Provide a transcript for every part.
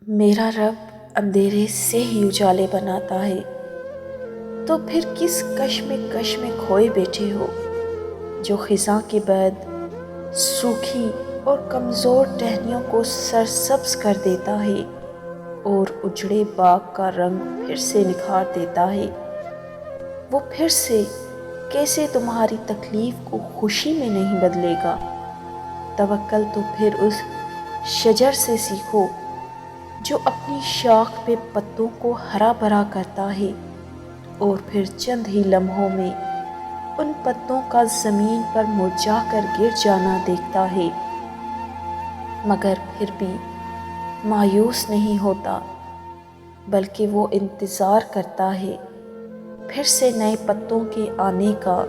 میرا رب اندھیرے سے ہی اجالے بناتا ہے، تو پھر کس کش میں کھوئے بیٹھے ہو، جو خزاں کے بعد سوکھی اور کمزور ٹہنیوں کو سرسبز کر دیتا ہے اور اجڑے باغ کا رنگ پھر سے نکھار دیتا ہے۔ وہ پھر سے کیسے تمہاری تکلیف کو خوشی میں نہیں بدلے گا؟ توکل تو پھر اس شجر سے سیکھو جو اپنی شاخ پہ پتوں کو ہرا بھرا کرتا ہے اور پھر چند ہی لمحوں میں ان پتوں کا زمین پر مرجھا کر گر جانا دیکھتا ہے، مگر پھر بھی مایوس نہیں ہوتا، بلکہ وہ انتظار کرتا ہے پھر سے نئے پتوں کے آنے کا۔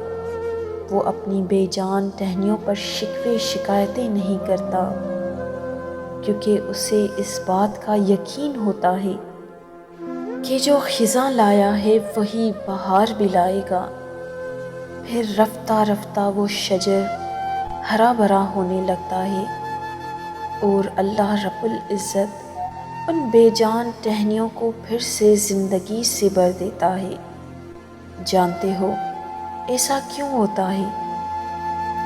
وہ اپنی بے جان ٹہنیوں پر شکوے شکایتیں نہیں کرتا، کیونکہ اسے اس بات کا یقین ہوتا ہے کہ جو خزاں لایا ہے وہی بہار بھی لائے گا۔ پھر رفتہ رفتہ وہ شجر ہرا بھرا ہونے لگتا ہے اور اللہ رب العزت ان بے جان ٹہنیوں کو پھر سے زندگی سے بھر دیتا ہے۔ جانتے ہو ایسا کیوں ہوتا ہے؟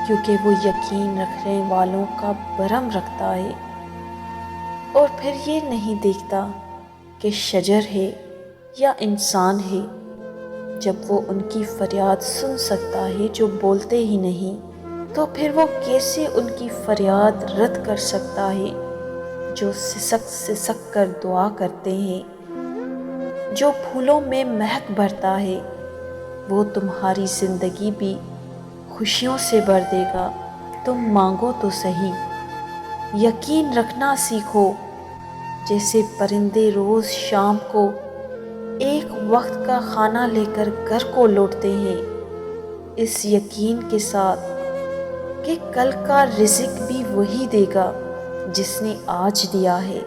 کیونکہ وہ یقین رکھنے والوں کا بھرم رکھتا ہے اور پھر یہ نہیں دیکھتا کہ شجر ہے یا انسان ہے۔ جب وہ ان کی فریاد سن سکتا ہے جو بولتے ہی نہیں، تو پھر وہ کیسے ان کی فریاد رد کر سکتا ہے جو سسک سسک کر دعا کرتے ہیں؟ جو پھولوں میں مہک بھرتا ہے وہ تمہاری زندگی بھی خوشیوں سے بھر دے گا، تم مانگو تو صحیح۔ یقین رکھنا سیکھو، جیسے پرندے روز شام کو ایک وقت کا کھانا لے کر گھر کو لوٹتے ہیں، اس یقین کے ساتھ کہ کل کا رزق بھی وہی دے گا جس نے آج دیا ہے۔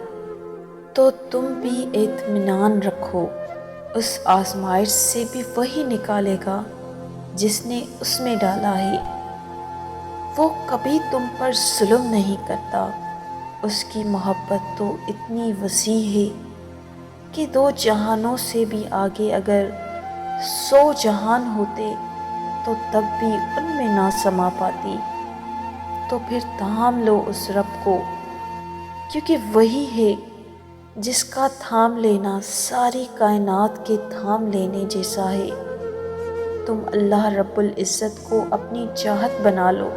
تو تم بھی اطمینان رکھو، اس آزمائش سے بھی وہی نکالے گا جس نے اس میں ڈالا ہے۔ وہ کبھی تم پر ظلم نہیں کرتا، اس کی محبت تو اتنی وسیع ہے کہ 2 جہانوں سے بھی آگے اگر 100 جہان ہوتے تو تب بھی ان میں نہ سما پاتی۔ تو پھر تھام لو اس رب کو، کیونکہ وہی ہے جس کا تھام لینا ساری کائنات کے تھام لینے جیسا ہے۔ تم اللہ رب العزت کو اپنی چاہت بنا لو،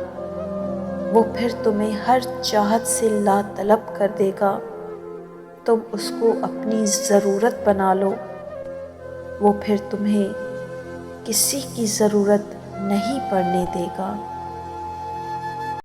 وہ پھر تمہیں ہر چاہت سے لا طلب کر دے گا۔ تم اس کو اپنی ضرورت بنا لو، وہ پھر تمہیں کسی کی ضرورت نہیں پڑنے دے گا۔